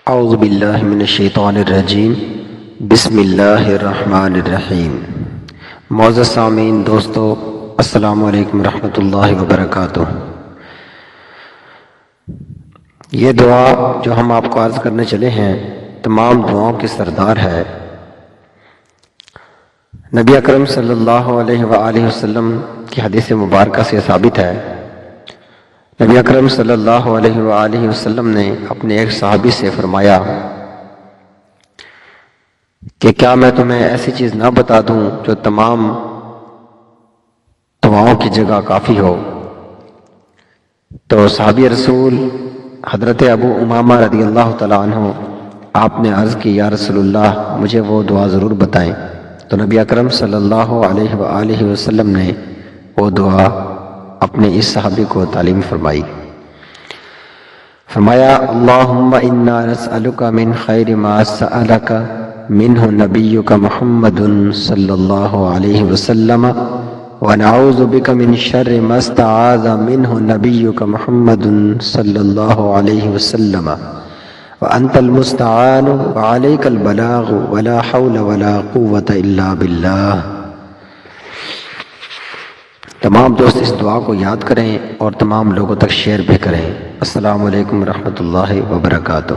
اعوذ باللہ من الشیطان الرجیم بسم اللہ الرحمن الرحیم۔ معزز سامعین، دوستو، السلام علیکم ورحمۃ اللہ وبرکاتہ۔ یہ دعا جو ہم آپ کو عرض کرنے چلے ہیں تمام دعاؤں کی سردار ہے۔ نبی اکرم صلی اللہ علیہ وآلہ وسلم کی حدیث مبارکہ سے ثابت ہے، نبی اکرم صلی اللہ علیہ وآلہ وسلم نے اپنے ایک صحابی سے فرمایا کہ کیا میں تمہیں ایسی چیز نہ بتا دوں جو تمام دعاؤں کی جگہ کافی ہو؟ تو صحابی رسول حضرت ابو امامہ رضی اللہ تعالیٰ عنہ آپ نے عرض کی، یا رسول اللہ، مجھے وہ دعا ضرور بتائیں۔ تو نبی اکرم صلی اللہ علیہ وآلہ وسلم نے وہ دعا اپنے اس صحابی کو تعلیم فرمائی۔ فرمایا، اللہم انا نسألک من خیر ما سألک منہ نبیک محمد صلی اللہ علیہ وسلم ونعوذ بک من شر ما استعاذ منہ نبیک محمد صلی اللہ علیہ وسلم وانت المستعان وعلیک البلاغ ولا حول ولا قوة الا باللہ۔ تمام دوست اس دعا کو یاد کریں اور تمام لوگوں تک شیئر بھی کریں۔ السلام علیکم ورحمۃ اللہ وبرکاتہ۔